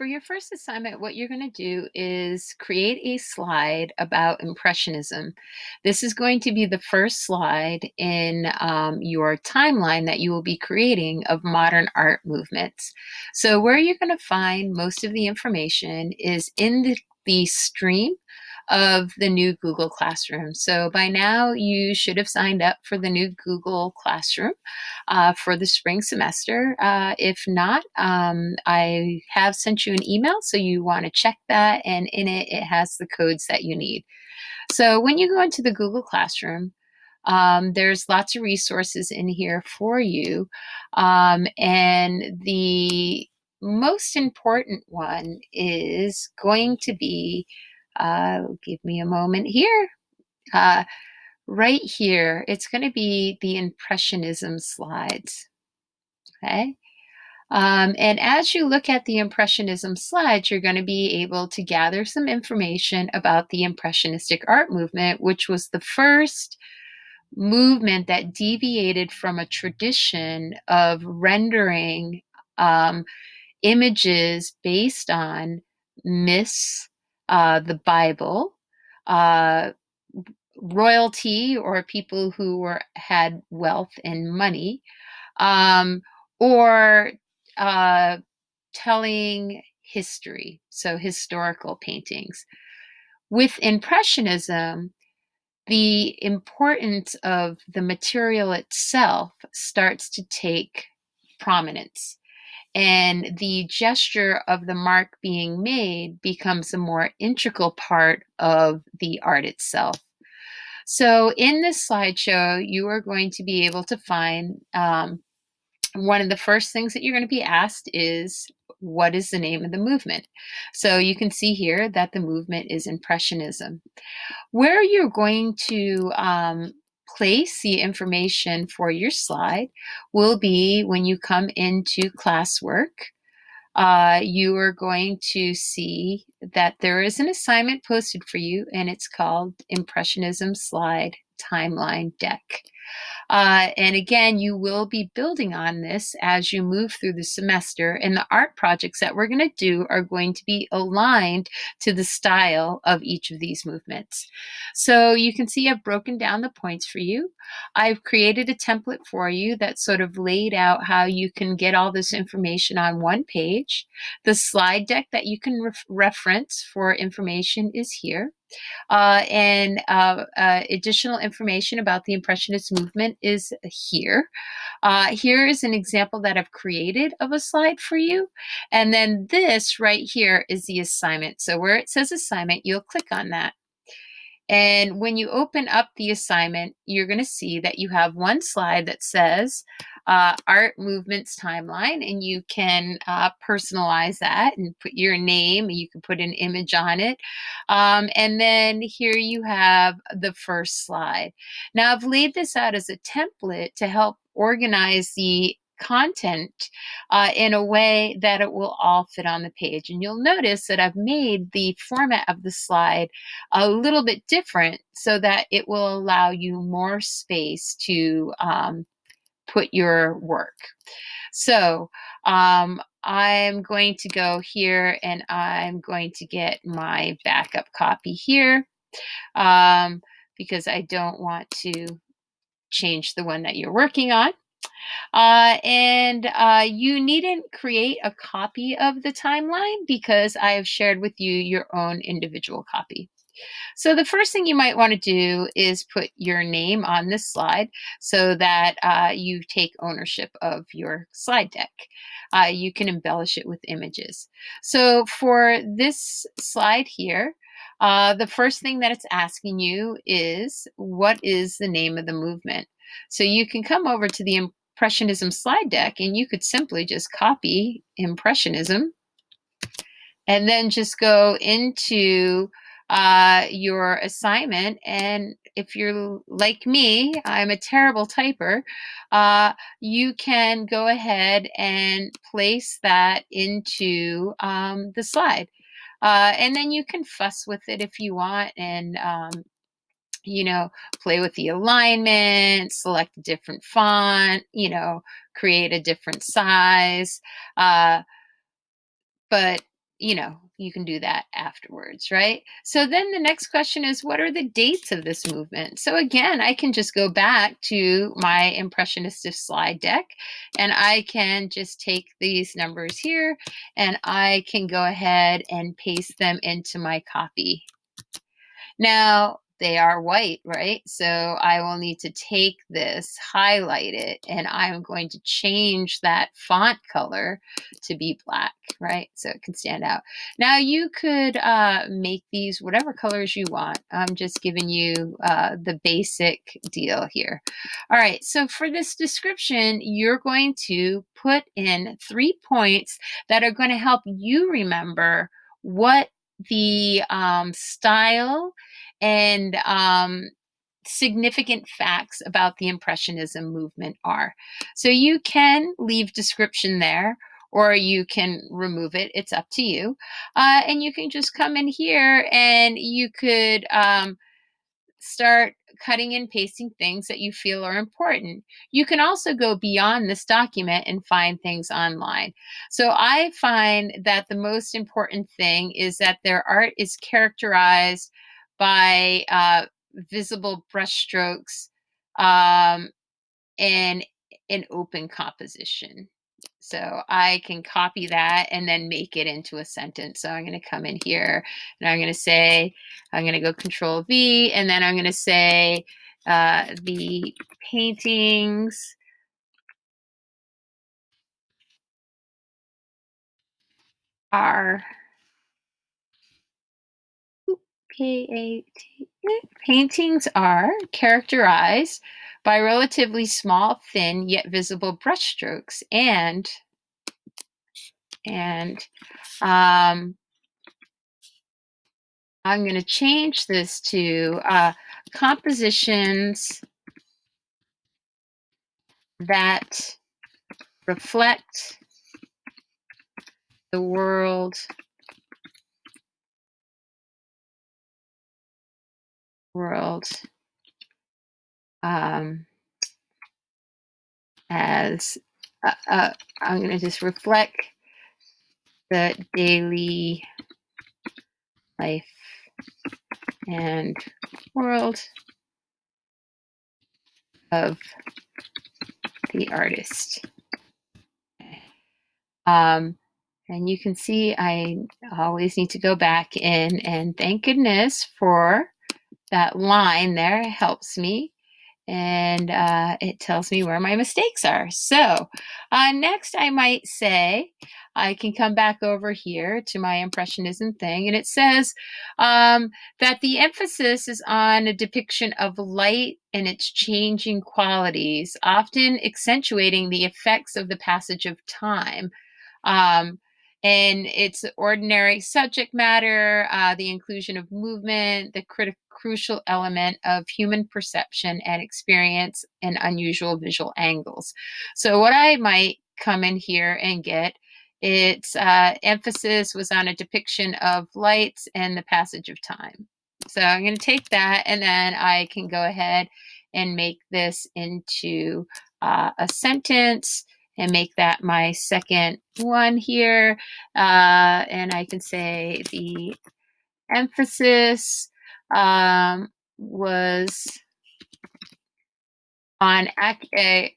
For your first assignment, what you're going to do is create a slide about Impressionism. This is going to be the first slide in your timeline that you will be creating of modern art movements. So where you're going to find most of the information is in the stream of the new Google Classroom. So by now you should have signed up for the new Google Classroom for the spring semester. If not, I have sent you an email, so you want to check that, and in it, it has the codes that you need. So when you go into the Google Classroom, there's lots of resources in here for you, and the most important one is going to be, give me a moment here, uh, right here, it's going to be the Impressionism slides. Okay. And as you look at the Impressionism slides, you're going to be able to gather some information about the Impressionistic art movement, which was the first movement that deviated from a tradition of rendering images based on myths, the Bible, uh, royalty or people who had wealth and money, um, or telling history, so historical paintings. With Impressionism, the importance of the material itself starts to take prominence, and the gesture of the mark being made becomes a more integral part of the art itself. So in this slideshow, you are going to be able to find one of the first things that you're going to be asked is, what is the name of the movement? So you can see here that the movement is Impressionism. Where you're going to place the information for your slide will be when you come into classwork. You are going to see that there is an assignment posted for you, and it's called Impressionism Slide Timeline Deck. And again, you will be building on this as you move through the semester, and the art projects that we're going to do are going to be aligned to the style of each of these movements. So you can see I've broken down the points for you. I've created a template for you that sort of laid out how you can get all this information on one page. The slide deck that you can reference for information is here. And additional information about the Impressionist movement is here. Here is an example that I've created of a slide for you. And then this right here is the assignment. So where it says assignment, you'll click on that. And when you open up the assignment, you're going to see that you have one slide that says art movements timeline, and you can personalize that and put your name. You can put an image on it. And then here you have the first slide. Now I've laid this out as a template to help organize the content in a way that it will all fit on the page. And you'll notice that I've made the format of the slide a little bit different so that it will allow you more space to put your work. So I'm going to go here, and I'm going to get my backup copy here because I don't want to change the one that you're working on. You needn't create a copy of the timeline because I have shared with you your own individual copy. So the first thing you might want to do is put your name on this slide so that you take ownership of your slide deck. You can embellish it with images. So for this slide here, the first thing that it's asking you is, what is the name of the movement? So you can come over to the Impressionism slide deck, and you could simply just copy Impressionism and then just go into your assignment. And if you're like me, I'm a terrible typer, you can go ahead and place that into the slide. And then you can fuss with it if you want, and play with the alignment, select a different font, create a different size. But you can do that afterwards, right? So then the next question is, what are the dates of this movement? So again, I can just go back to my Impressionistic slide deck, and I can just take these numbers here, and I can go ahead and paste them into my copy. Now, they are white, right? So I will need to take this, highlight it, and I'm going to change that font color to be black, right? So it can stand out. Now you could make these whatever colors you want. I'm just giving you the basic deal here. All right, so for this description, you're going to put in 3 points that are going to help you remember what the style and significant facts about the Impressionism movement are. So you can leave description there, or you can remove it. It's up to you. And you can just come in here and you could start cutting and pasting things that you feel are important. You can also go beyond this document and find things online. So I find that the most important thing is that their art is characterized by visible brushstrokes and an open composition. So I can copy that and then make it into a sentence. So I'm going to come in here and I'm going to say, I'm going to go Control V, and then I'm going to say the paintings are paintings are characterized by relatively small, thin, yet visible brushstrokes and I'm going to change this to compositions that reflect the world as I'm going to just reflect the daily life and world of the artist. And you can see I always need to go back in, and thank goodness for that line there. It helps me, and it tells me where my mistakes are. So next I might say, I can come back over here to my Impressionism thing, and it says that the emphasis is on a depiction of light and its changing qualities, often accentuating the effects of the passage of time. Um, and its ordinary subject matter, the inclusion of movement, the crucial element of human perception and experience, and unusual visual angles. So what I might come in here and get, its emphasis was on a depiction of lights and the passage of time. So I'm going to take that, and then I can go ahead and make this into a sentence and make that my second one here. And I can say the emphasis was on an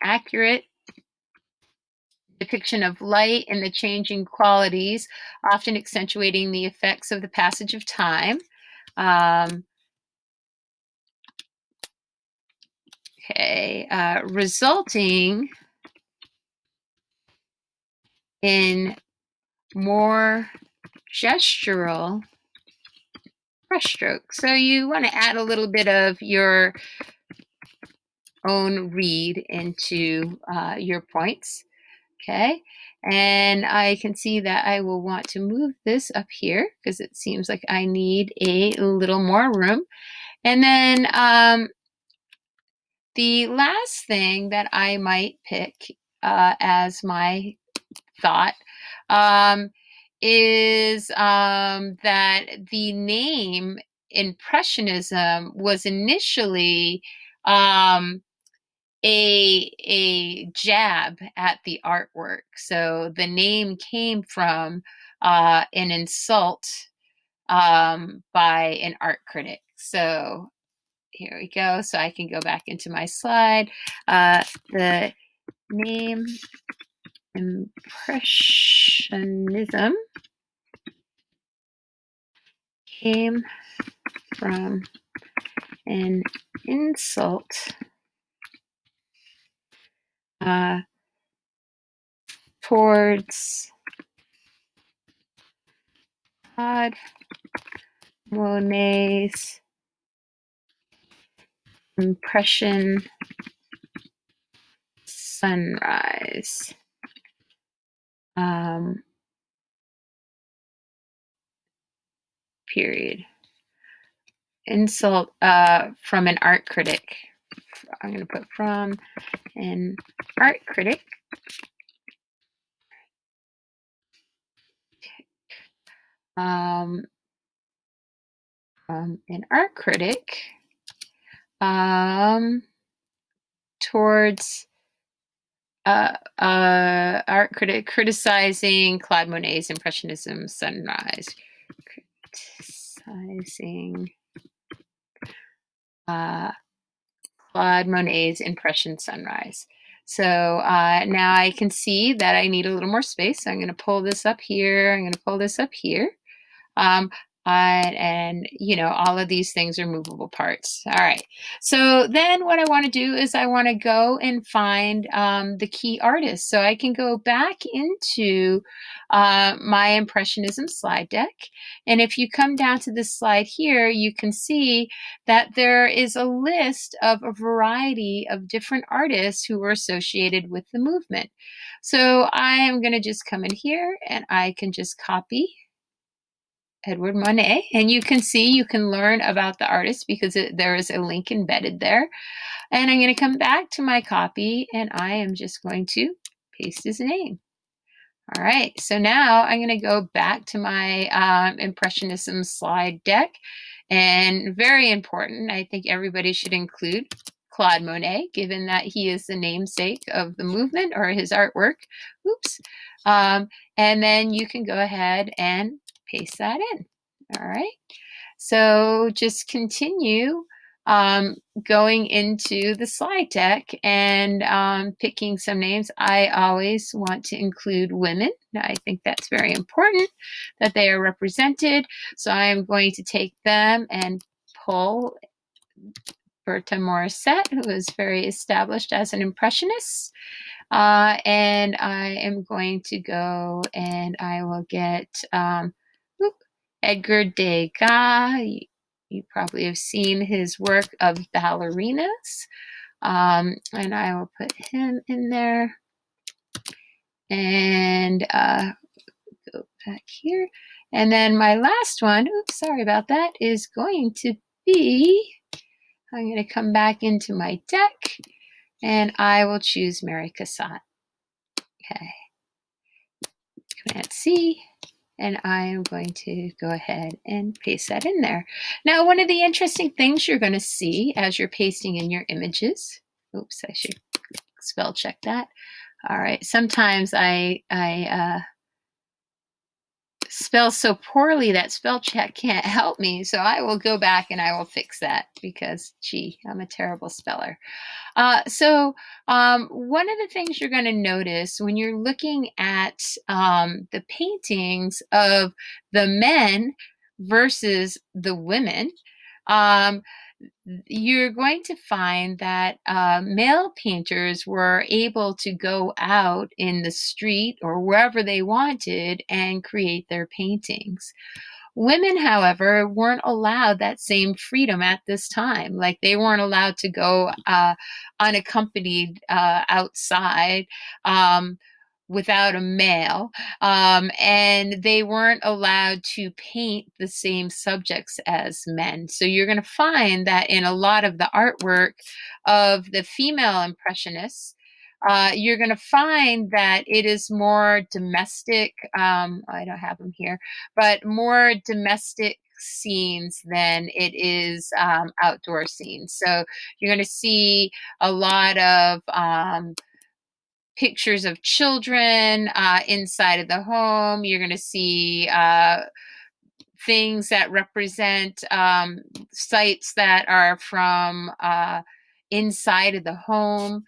accurate depiction of light and the changing qualities, often accentuating the effects of the passage of time. Resulting in more gestural brushstroke. So you want to add a little bit of your own read into your points. Okay, and I can see that I will want to move this up here because it seems like I need a little more room. And then the last thing that I might pick as my thought is that the name Impressionism was initially a jab at the artwork. So the name came from an insult by an art critic. So here we go. So I can go back into my slide. The name Impressionism came from an insult towards Claude Monet's Impression Sunrise. Period. Insult from an art critic. I'm going to put from an art critic. An art critic towards art critic criticizing Claude Monet's Impressionism Sunrise. Criticizing Claude Monet's Impression Sunrise. So now I can see that I need a little more space. So I'm going to pull this up here. I'm going to pull this up here. And you know, all of these things are movable parts. All right. So then what I want to do is I want to go and find the key artists. So I can go back into my Impressionism slide deck. And if you come down to this slide here, you can see that there is a list of a variety of different artists who were associated with the movement. So I am going to just come in here and I can just copy Edward Monet, and you can see, you can learn about the artist because there is a link embedded there. And I'm going to come back to my copy and I am just going to paste his name. All right, so now I'm going to go back to my Impressionism slide deck. And very important, I think everybody should include Claude Monet, given that he is the namesake of the movement or his artwork. Oops. And then you can go ahead and paste that in. All right. So just continue going into the slide deck and picking some names. I always want to include women. I think that's very important that they are represented. So I'm going to take them and pull Berta Morisset, who is very established as an impressionist. And I am going to go and I will get Edgar Degas. You probably have seen his work of ballerinas. And I will put him in there. And go back here. And then my last one, oops, sorry about that, is going to be, I'm going to come back into my deck and I will choose Mary Cassatt. Okay. Command C. And I am going to go ahead and paste that in there. Now, one of the interesting things you're going to see as you're pasting in your images, oops, I should spell check that. All right, sometimes I spell so poorly that spell check can't help me, so I will go back and I will fix that because, gee, I'm a terrible speller. So one of the things you're going to notice when you're looking at the paintings of the men versus the women, you're going to find that male painters were able to go out in the street or wherever they wanted and create their paintings. Women, however, weren't allowed that same freedom at this time. Like they weren't allowed to go unaccompanied outside without a male, and they weren't allowed to paint the same subjects as men. So you're going to find that in a lot of the artwork of the female impressionists, you're going to find that it is more domestic. I don't have them here, but more domestic scenes than it is outdoor scenes. So you're going to see a lot of pictures of children inside of the home. You're going to see things that represent sites that are from inside of the home.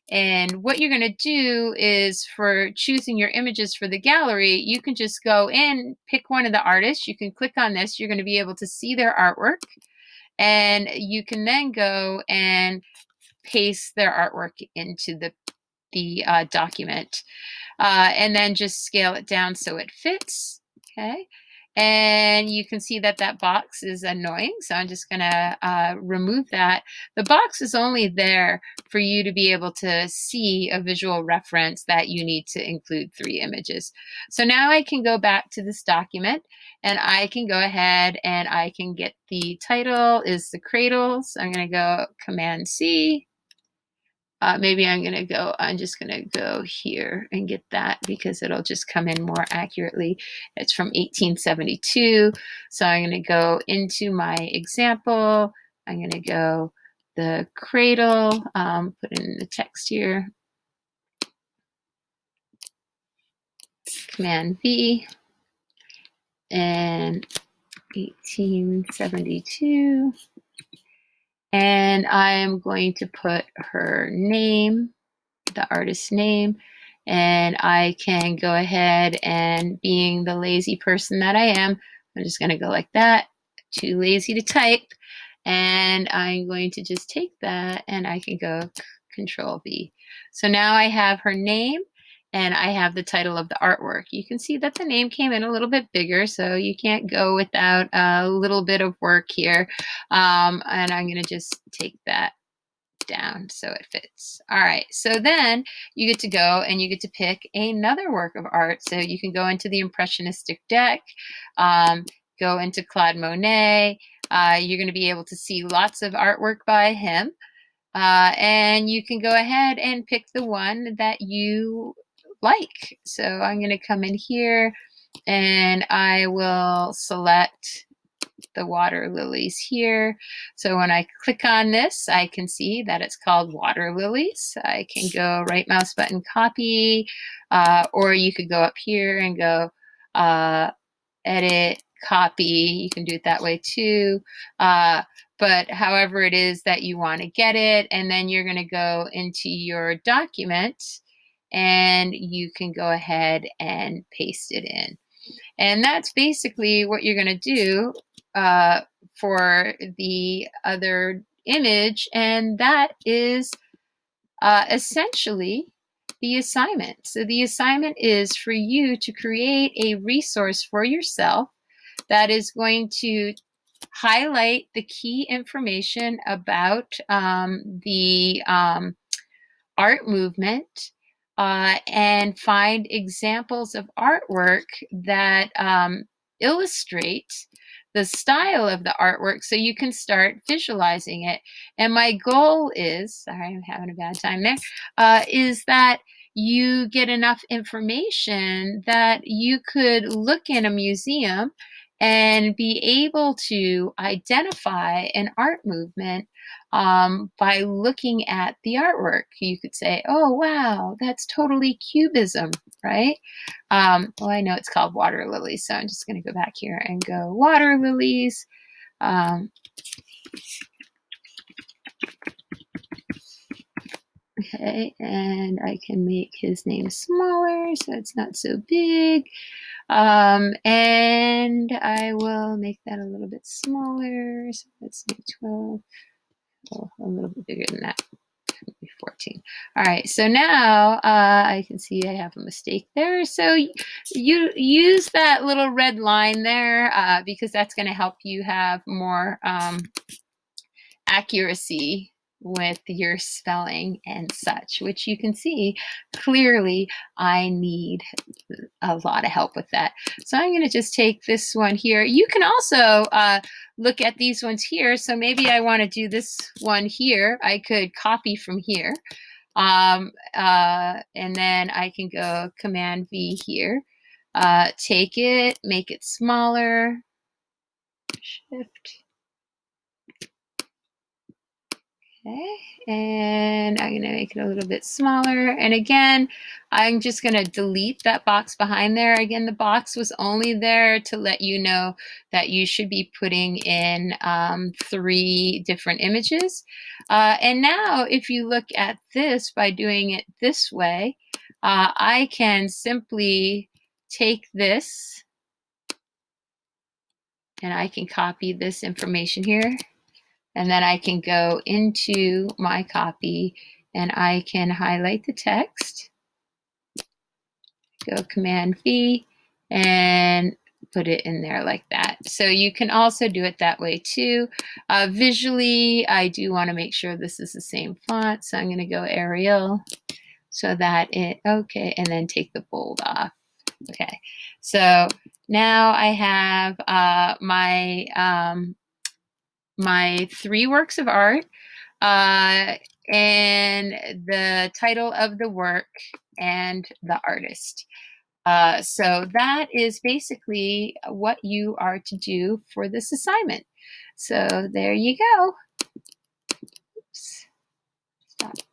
And what you're going to do is, for choosing your images for the gallery, you can just go in, pick one of the artists. You can click on this. You're going to be able to see their artwork. And you can then go and paste their artwork into the document. And then just scale it down so it fits. Okay. And you can see that that box is annoying. So I'm just going to remove that. The box is only there for you to be able to see a visual reference that you need to include 3 images. So now I can go back to this document and I can go ahead and I can get the title is The Cradle. So I'm going to go Command C. Maybe I'm just going to go here and get that because it'll just come in more accurately. It's from 1872. So I'm going to go into my example. I'm going to go The Cradle, put in the text here. Command V. And 1872. And I am going to put her name, the artist's name, and I can go ahead and, being the lazy person that I am, I'm just going to go like that. Too lazy to type. And I'm going to just take that and I can go Control V. So now I have her name and I have the title of the artwork. You can see that the name came in a little bit bigger, so you can't go without a little bit of work here. And I'm going to just take that down so it fits. All right, so then you get to go and you get to pick another work of art. So you can go into the Impressionistic deck, go into Claude Monet. You're going to be able to see lots of artwork by him. And you can go ahead and pick the one that you like. So I'm going to come in here and I will select the water lilies here. So when I click on this, I can see that it's called water lilies. I can go right mouse button, copy, or you could go up here and go edit, copy. You can do it that way too. But however it is that you want to get it, and then you're going to go into your document and you can go ahead and paste it in. And that's basically what you're going to do for the other image, and that is essentially the assignment. So the assignment is for you to create a resource for yourself that is going to highlight the key information about the art movement and find examples of artwork that illustrate the style of the artwork so you can start visualizing it. And my goal is, sorry, I'm having a bad time there, is that you get enough information that you could look in a museum and be able to identify an art movement by looking at the artwork. You could say, oh, wow, that's totally Cubism, right? Well, I know it's called water lilies, so I'm just going to go back here and go water lilies. Okay, and I can make his name smaller so it's not so big. And I will make that a little bit smaller. So let's make 12. Oh, a little bit bigger than that. 14. All right, so now I can see I have a mistake there. So you use that little red line there because that's going to help you have more accuracy with your spelling and such, which you can see clearly I need a lot of help with that. So I'm going to just take this one here. You can also look at these ones here. So maybe I want to do this one here. I could copy from here. And then I can go Command V here. Take it, make it smaller. Shift. Okay, and I'm going to make it a little bit smaller. And again, I'm just going to delete that box behind there. Again, the box was only there to let you know that you should be putting in 3 different images. And now if you look at this by doing it this way, I can simply take this and I can copy this information here. And then I can go into my copy and I can highlight the text, go Command V, and put it in there like that. So you can also do it that way too. Visually, I do want to make sure this is the same font. So I'm going to go Arial so that it, okay, and then take the bold off. Okay, so now I have my 3 works of art and the title of the work and the artist. So that is basically what you are to do for this assignment. So there you go. Oops. Stop.